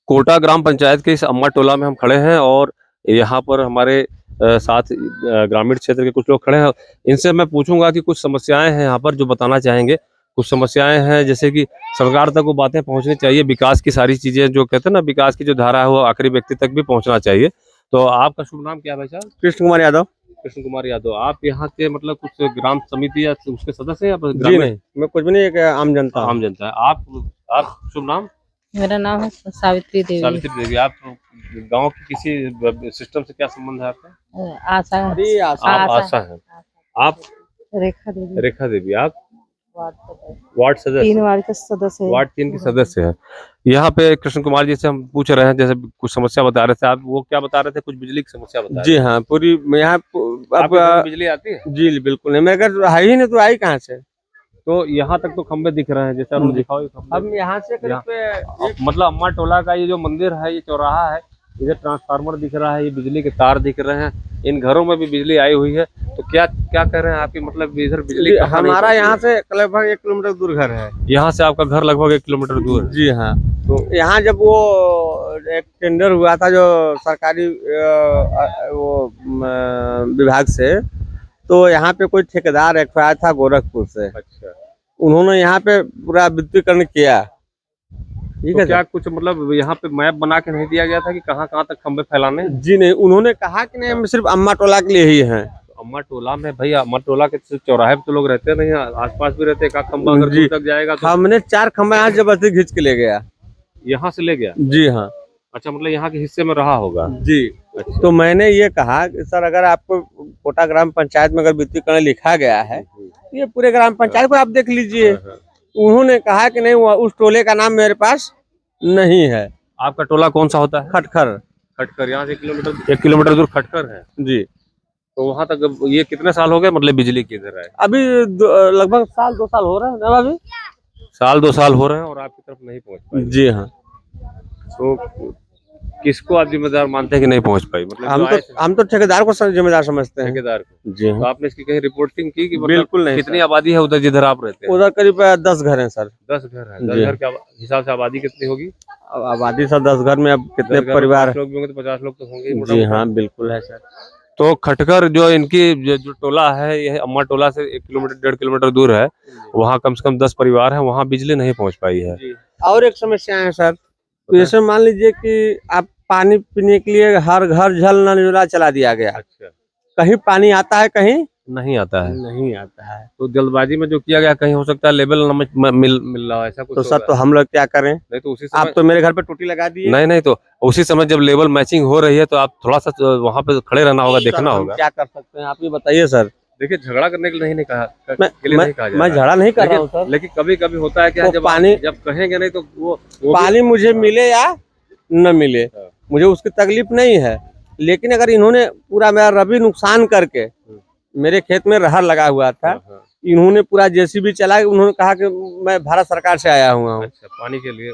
कोटा ग्राम पंचायत के इस अम्मा टोला में हम खड़े हैं और यहाँ पर हमारे साथ ग्रामीण क्षेत्र के कुछ लोग खड़े हैं। इनसे मैं पूछूंगा कि कुछ समस्याएं हैं यहाँ पर जो बताना चाहेंगे। कुछ समस्याएं हैं जैसे कि सरकार तक वो बातें पहुंचनी चाहिए, विकास की सारी चीजें जो कहते हैं ना, विकास की जो धारा है वो आखिरी व्यक्ति तक भी पहुंचना चाहिए। तो आपका शुभ नाम क्या है भाई साहब? कृष्ण कुमार यादव। कृष्ण कुमार यादव। आप यहाँ के मतलब कुछ ग्राम समिति या उसके सदस्य हैं या जी ग्रामीण? नहीं, मैं कुछ भी नहीं, एक आम जनता हूँ। आम जनता है। आप शुभ नाम? मेरा नाम है सावित्री देवी। सावित्री देवी। आप गांव के किसी सिस्टम से क्या संबंध है आपका? आशा अरे आशा। आप आशा हैं। आप रेखा देवी। रेखा देवी। आप वार्ड सदस्य। वार्ड सदस्य? 3 वार्ड के सदस्य हैं। वार्ड 3 के सदस्य हैं। यहाँ पे कृष्ण कुमार जी से हम पूछ रहे हैं, जैसे कुछ समस्या बता रहे थे आप, वो क्या बता रहे थे? कुछ बिजली की समस्या बता रहे जी हाँ, पूरी यहाँ आपके घर में बिजली आती है? जी बिल्कुल नहीं, मेरे घर है ही नहीं तो आई कहाँ से। तो यहाँ तक तो खंबे दिख रहे हैं, जैसे आप दिखाओ ये खंबे। हम यहाँ से करीब मतलब अम्मा टोला का ये जो मंदिर है, ये चौराहा है, इधर ट्रांसफार्मर दिख रहा है, ये बिजली के तार दिख रहे हैं, इन घरों में भी बिजली आई हुई है। तो क्या क्या कह रहे हैं आपकी, मतलब इधर बिजली हमारा यहाँ से लगभग 1 किलोमीटर दूर घर है। यहाँ से आपका घर लगभग 1 किलोमीटर दूर है? जी हाँ। तो यहाँ जब वो एक टेंडर हुआ था जो सरकारी विभाग से, तो यहाँ पे कोई ठेकेदार एक आया था गोरखपुर से। अच्छा। उन्होंने यहाँ पे पूरा विद्युतीकरण किया। ठीक तो है, क्या कुछ मतलब यहाँ पे मैप बना के नहीं दिया गया था कि कहाँ कहाँ तक खंबे फैलाने हैं? जी नहीं, उन्होंने कहा कि नहीं, हम सिर्फ अम्मा टोला के लिए ही हैं। तो अम्मा टोला में भाई, अम्मा टोला के चौराहे पे तो लोग रहते नहीं, आसपास भी रहते। का खंबा अगर दूर तक जाएगा तो? हमने 4 खंबा यहाँ जबरदस्ती खींच के ले गया। यहाँ से ले गया? जी हाँ। अच्छा, मतलब यहाँ के हिस्से में रहा होगा? जी। अच्छा। तो मैंने ये कहा कि सर, अगर आपको कोटा ग्राम पंचायत में अगर विद्युतीकरण लिखा गया है, ये पूरे ग्राम पंचायत को आप देख लीजिए। उन्होंने कहा कि नहीं, उस टोले का नाम मेरे पास नहीं है। आपका टोला कौन सा होता है? खटखर। खटखर। यहाँ से 1 किलोमीटर दूर खटखर है जी। तो वहाँ तक ये कितने साल हो गए मतलब बिजली की इधर है? अभी लगभग 2 साल हो रहे हैं ना अभी। 2 साल हो रहे हैं और आपकी तरफ नहीं पहुँच पाई? जी हाँ। तो किसको आप जिम्मेदार मानते हैं कि नहीं पहुँच पाई? मतलब हम तो ठेकेदार को जिम्मेदार समझते हैं। ठेकेदार को? जी हाँ। तो आपने इसकी कहीं रिपोर्टिंग की कि मतलब बिल्कुल नहीं। कितनी आबादी है उधर जिधर आप रहते हैं? उधर करीब 10 घर हैं सर। 10 घर है। 10 घर के हिसाब से आबादी कितनी होगी? आबादी सर 10 घर में अब कितने परिवार? 5 लोग भी होंगे तो 50 लोग तो होंगे ही। जी हाँ, बिल्कुल है सर। तो खटकर जो इनकी जो टोला है, यह अम्मा टोला से 1 किलोमीटर 1.5 किलोमीटर दूर है। वहाँ कम से कम 10 परिवार है, वहाँ बिजली नहीं पहुँच पाई है। और एक समस्या है सर, तो जैसे मान लीजिए कि आप पानी पीने के लिए हर घर जल नल योजना चला दिया गया। अच्छा। कहीं पानी आता है, कहीं नहीं आता है? नहीं आता है। तो जल्दबाजी में जो किया गया, कहीं हो सकता है लेवल मिल रहा है, ऐसा कुछ? तो सर, तो हम लोग क्या करें? नहीं तो उसी समय आप तो मेरे घर पे टूटी लगा दिए। नहीं तो उसी समय जब लेवल मैचिंग हो रही है तो आप थोड़ा सा वहाँ पे खड़े रहना होगा, देखना होगा। क्या कर सकते हैं, आप ही बताइए सर। देखिए, झगड़ा करने के लिए नहीं कहा, मैं झगड़ा नहीं कर रहा हूँ सर, लेकिन कभी कभी होता है कि तो जब कहेंगे नहीं तो वो पानी मुझे मिले या न मिले, मुझे उसकी तकलीफ नहीं है। लेकिन अगर इन्होंने पूरा मेरा रबी नुकसान करके, मेरे खेत में रहर लगा हुआ था, इन्होंने पूरा जेसीबी चला, उन्होंने कहा कि मैं भारत सरकार से आया हुआ हूँ। अच्छा, पानी के लिए?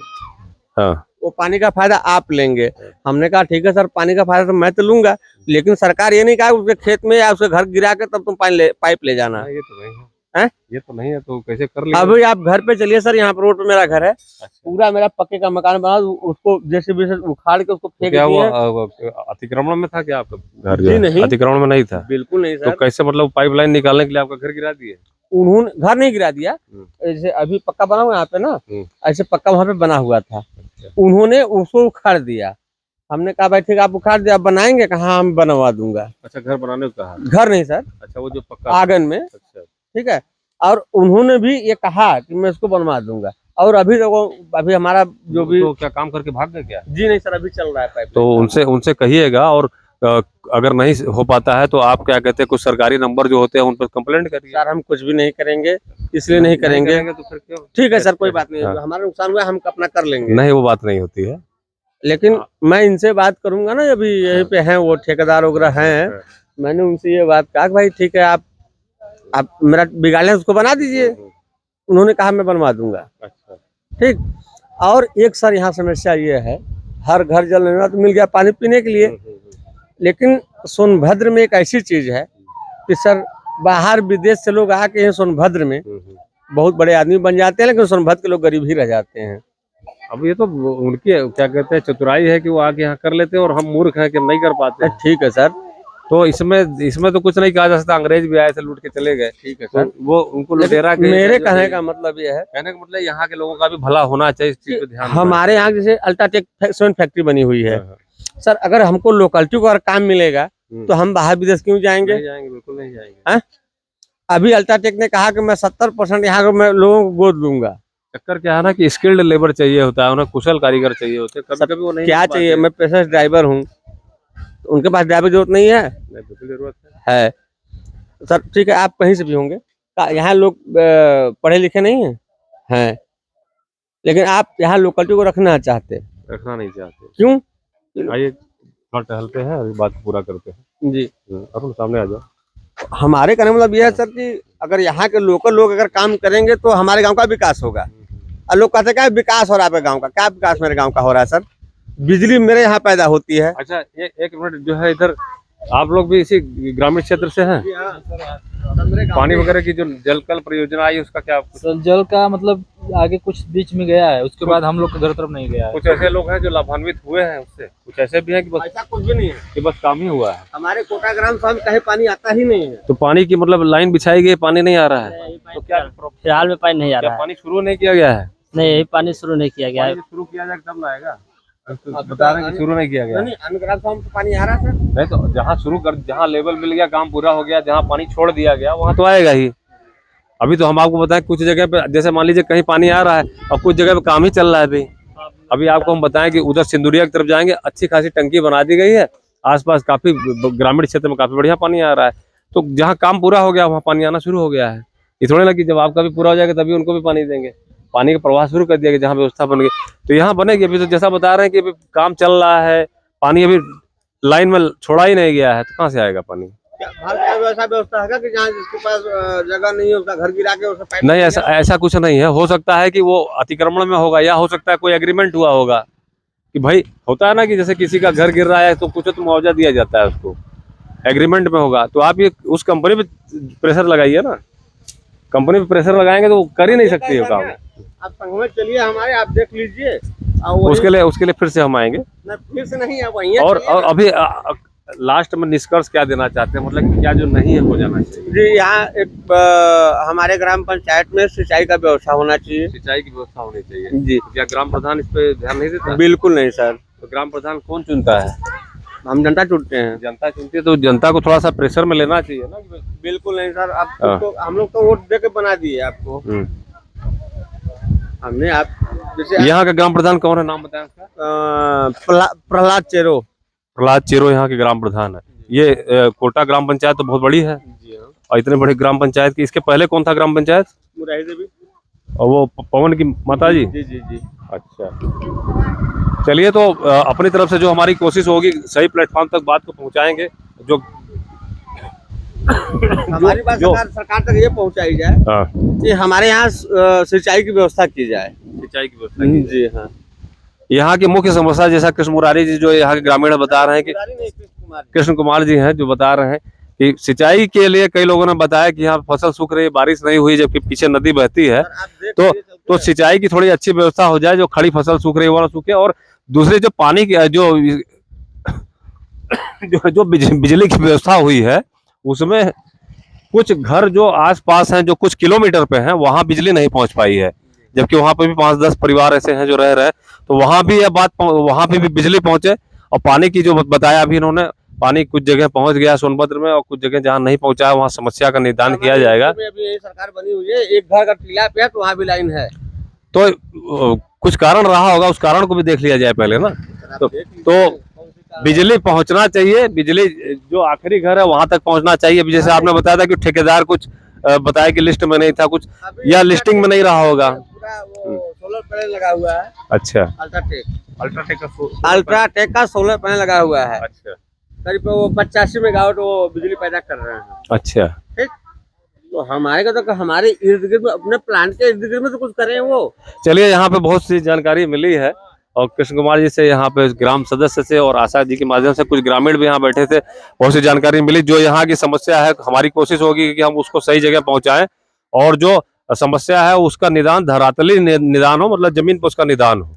हाँ। वो पानी का फायदा आप लेंगे। हमने कहा ठीक है सर, पानी का फायदा तो मैं तो लूंगा, लेकिन सरकार ये नहीं कहा उसके खेत में या उसके घर गिरा के तब तुम पाइप ले जाना। ये तो नहीं है। हैं? ये तो नहीं है, तो कैसे कर लिया? अभी आप घर पे चलिए सर, यहाँ पर रोड पे मेरा घर है। पूरा मेरा पक्के का मकान बना, उसको जेसीबी से उखाड़ के उसको फेंक दिया। वो अतिक्रमण में था क्या आपका घर? जी नहीं, अतिक्रमण में नहीं था। बिल्कुल नहीं सर। तो कैसे मतलब पाइपलाइन निकालने के लिए आपका घर गिरा दिए? उन्होंने घर नहीं गिरा दिया, जैसे अभी पक्का बना हुआ यहाँ पे ना, ऐसे पक्का वहाँ पे बना हुआ था। उन्होंने उसको उखाड़ दिया। हमने कहा भाई ठीक है, आप उखाड़ दिया, आप बनाएंगे कहाँ? हम बनवा दूंगा। अच्छा, घर बनाने को कहा? घर नहीं सर। अच्छा, वो जो पक्का आंगन में। अच्छा। ठीक है, और उन्होंने भी ये कहा कि मैं इसको बनवा दूंगा। और अभी अभी हमारा जो भी तो क्या काम करके भाग गए क्या? जी नहीं सर, अभी चल रहा है पाइप। तो उनसे कहिएगा, और अगर नहीं हो पाता है तो आप क्या कहते हैं, कुछ सरकारी नंबर जो होते हैं उन पर कंप्लेंट करिए। सर, हम कुछ भी नहीं करेंगे, इसलिए नहीं करेंगे। तो फिर क्यों? ठीक है सर, कोई बात नहीं, हमारा नुकसान हुआ, हम अपना कर लेंगे। नहीं, वो बात नहीं होती है। लेकिन मैं इनसे बात करूंगा ना, अभी यहीं पे हैं वो ठेकेदार वगैरह हैं, मैंने उनसे ये बात कहा कि भाई ठीक है, आप मेरा बिगाड़े उसको बना दीजिए। उन्होंने कहा मैं बनवा दूंगा। अच्छा। ठीक। और एक सर यहाँ समस्या ये है, हर घर जल योजना तो मिल गया पानी पीने के लिए, लेकिन सोनभद्र में एक ऐसी चीज है कि सर, बाहर विदेश से लोग आके सोनभद्र में बहुत बड़े आदमी बन जाते हैं, लेकिन सोनभद्र के लोग गरीब ही रह जाते हैं। अब ये तो उनकी क्या कहते हैं चतुराई है कि वो आके यहाँ कर लेते हैं और हम मूर्ख हैं कि नहीं कर पाते हैं। ठीक है सर, तो इसमें तो कुछ नहीं कहा जा सकता, अंग्रेज भी आए थे लूट के चले गए। ठीक है तो सर। वो उनको लुटेरा के मेरे कहने का मतलब ये है, कहने का मतलब यहाँ के लोगों का भी भला होना चाहिए, इस चीज पे ध्यान देना हमारे यहाँ जैसे अल्ट्राटेक सीमेंट फैक्ट्री बनी हुई है चाहिए। हाँ, सर, अगर हमको लोकलिटी को अगर काम मिलेगा तो हम बाहर विदेश क्यों जाएंगे? नहीं जाएंगे, बिल्कुल नहीं जाएंगे। अभी अल्ट्राटेक ने कहा कि मैं 70% यहाँ को मैं लोगों को गोद दूंगा। चक्कर क्या है ना कि स्किल्ड लेबर चाहिए होता है, उन्हें कुशल कारीगर चाहिए होते हैं, कभी कभी वो नहीं क्या मिल पाते चाहिए? हैं। मैं पेशेंट ड्राइवर हूँ, तो उनके पास ड्राइवर जरूरत नहीं है? नहीं, बिल्कुल जरूरत है। है सर। ठीक है, आप कहीं से भी होंगे, यहाँ लोग पढ़े लिखे नहीं हैं, लेकिन आप यहाँ लोकलिटी को रखना चाहते, रखना नहीं चाहते। क्यों? आइए थोड़ा टहलते हैं, अभी बात पूरा करते हैं। जी, अरुण सामने आ जाओ। हमारे कहने का मतलब यह है सर कि अगर यहाँ के लोकल लोग अगर काम करेंगे तो हमारे गांव का विकास होगा। और लोग कहते हैं क्या विकास हो रहा है आपके गांव का? क्या विकास मेरे गांव का हो रहा है सर? बिजली मेरे यहाँ पैदा होती है। अच्छा, एक मिनट, जो है इधर आप लोग भी इसी ग्रामीण क्षेत्र से हैं? पानी वगैरह की जो जल कल परियोजना आई उसका क्या सर जल का मतलब आगे कुछ बीच में गया है, उसके बाद हम लोग के घर तरफ नहीं गया है। कुछ ऐसे लोग हैं जो लाभान्वित हुए हैं उससे, कुछ ऐसे भी हैं कि बस ऐसा कुछ भी नहीं है, कि बस काम ही हुआ है। हमारे कोटा ग्राम सभा में कहीं पानी आता ही नहीं है। तो पानी की मतलब लाइन बिछाई गई, पानी नहीं आ रहा है? तो क्या फिलहाल में पानी नहीं आ क्या रहा है? पानी शुरू नहीं किया गया है? नहीं, यही पानी शुरू नहीं किया गया है। पानी शुरू किया जाए तब लाएगा। बता रहे हैं कि शुरू नहीं किया गया। नहीं, अन्य ग्राम सभा में तो पानी आ रहा है सर। नहीं तो जहाँ लेवल मिल गया, काम पूरा हो गया, जहाँ पानी छोड़ दिया गया वहाँ तो आएगा ही। अभी तो हम आपको बताएं कुछ जगह पे जैसे मान लीजिए कहीं पानी आ रहा है और कुछ जगह पे काम ही चल रहा है अभी। अभी आपको हम बताएं कि उधर सिंदुरिया की तरफ जाएंगे, अच्छी खासी टंकी बना दी गई है, आसपास काफी ग्रामीण क्षेत्र में काफी बढ़िया पानी आ रहा है। तो जहाँ काम पूरा हो गया वहाँ पानी आना शुरू हो गया है। ये थोड़ी ना कि जब आपका भी पूरा हो जाएगा तभी उनको भी पानी देंगे। पानी का प्रवाह शुरू कर दिया गया जहाँ व्यवस्था बन गई, तो यहाँ बनेगी। अभी तो जैसा बता रहे हैं कि अभी काम चल रहा है, पानी अभी लाइन में छोड़ा ही नहीं गया है, तो कहाँ से आएगा पानी? क्या भारत में ऐसा व्यवस्था है कि जहाँ जिसके पास जगह नहीं है उसका घर गिरा के उसका पाइप नहीं, ऐसा कुछ नहीं है। हो सकता है कि वो अतिक्रमण में होगा, या हो सकता है कोई एग्रीमेंट हुआ होगा कि भाई होता है ना कि जैसे किसी का घर गिर रहा है तो कुछ तो मुआवजा दिया जाता है, उसको एग्रीमेंट में होगा। तो आप ये उस कंपनी पे प्रेशर लगाइए ना, कंपनी पे प्रेशर लगाएंगे तो वो कर ही नहीं सकती है काम। आप संग में चलिए हमारे, आप देख लीजिए। उसके लिए फिर से हम आएंगे। फिर से नहीं, आप वहीं और अभी लास्ट में निष्कर्ष क्या देना चाहते हैं, मतलब कि क्या जो नहीं है हो जाना चाहिए? जी, यहाँ एक हमारे ग्राम पंचायत में सिंचाई का व्यवस्था होना चाहिए। सिंचाई की व्यवस्था होनी चाहिए जी, क्या ग्राम प्रधान इस पे ध्यान नहीं देता? बिल्कुल नहीं सर। तो ग्राम प्रधान कौन चुनता है? हम जनता चुनते हैं। जनता चुनती है, तो जनता को थोड़ा सा प्रेशर में लेना चाहिए ना। बिल्कुल नहीं सर, आप हम लोग तो वोट दे के बना दिए आपको। हमने आप जैसे यहाँ का ग्राम प्रधान कौन है, नाम बताएं उसका? प्रहलाद चेरो। प्रहलाद चेरो यहाँ के ग्राम प्रधान है। ये कोटा ग्राम पंचायत तो बहुत बड़ी है, जी हाँ। और इतने बड़े ग्राम पंचायत की, इसके पहले कौन था ग्राम पंचायत? मुरारी देवी। और वो पवन की माता जी। जी जी जी। अच्छा, चलिए, तो अपनी तरफ से जो हमारी कोशिश होगी सही प्लेटफॉर्म तक बात को पहुंचाएंगे। जो हमारी बात सरकार तक ये पहुंचाई जाए हाँ, कि हमारे यहाँ सिंचाई की व्यवस्था की जाए। सिंचाई की व्यवस्था की जी हाँ। यहाँ की मुख्य समस्या, जैसा कृष्ण मुरारी जी जो यहाँ के ग्रामीण बता रहे हैं कि कृष्ण कुमार जी हैं जो बता रहे हैं कि सिंचाई के लिए कई लोगों ने बताया कि यहाँ फसल सूख रही है, बारिश नहीं हुई, जबकि पीछे नदी बहती है। तो सिंचाई की थोड़ी अच्छी व्यवस्था हो जाए, जो खड़ी फसल सूख रही है वो ना सूखे। और दूसरे जो पानी की जो बिजली की व्यवस्था हुई है उसमें कुछ घर जो आसपास हैं, जो कुछ किलोमीटर पे हैं, वहां बिजली नहीं पहुंच पाई है, जबकि वहां पे भी 5-10 परिवार ऐसे हैं जो रह रहे हैं। तो वहां भी यह बात, वहां पे भी बिजली पहुंचे। और पानी की जो बताया अभी इन्होंने, पानी कुछ जगह पहुंच गया सोनभद्र में, और कुछ जगह जहां नहीं पहुंचा है वहां समस्या का निदान किया जाएगा। अभी यही सरकार बनी हुई है, एक घर का टीला पे है तो वहाँ भी लाइन है। तो कुछ कारण रहा होगा, उस कारण को भी देख लिया जाए पहले ना। तो बिजली पहुंचना चाहिए, बिजली जो आखिरी घर है वहां तक पहुंचना चाहिए। अभी जैसे आपने बताया था कि ठेकेदार कुछ बताया कि लिस्ट में नहीं था कुछ, या लिस्टिंग में नहीं रहा होगा। पूरा वो सोलर पैनल लगा हुआ है। अच्छा, अल्ट्राटेक का सोलर पैनल लगा हुआ है। अच्छा, करीब वो 85 मेगावाट वो बिजली पैदा कर रहे हैं। अच्छा। ठीक, तो हमारे का तो हमारे इर्द गिर्द, अपने प्लांट के इर्द गिर्द में तो कुछ करें वो। चलिए, यहाँ पे बहुत सी जानकारी मिली है, और कृष्ण कुमार जी से, यहाँ पे ग्राम सदस्य से, और आशा जी के माध्यम से कुछ ग्रामीण भी यहाँ बैठे थे, बहुत सी जानकारी मिली। जो यहाँ की समस्या है, हमारी कोशिश होगी कि हम उसको सही जगह पहुंचाएं, और जो समस्या है उसका निदान धरातली निदान हो, मतलब जमीन पर उसका निदान हो।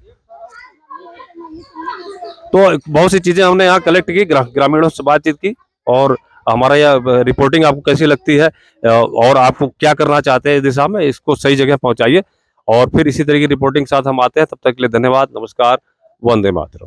तो बहुत सी चीजें हमने यहाँ कलेक्ट की, ग्रामीणों से बातचीत की, और हमारा यह रिपोर्टिंग आपको कैसी लगती है और आपको क्या करना चाहते हैं इस दिशा में, इसको सही जगह पहुंचाइए। और फिर इसी तरह की रिपोर्टिंग के साथ हम आते हैं। तब तक के लिए धन्यवाद, नमस्कार, वंदे मातरम।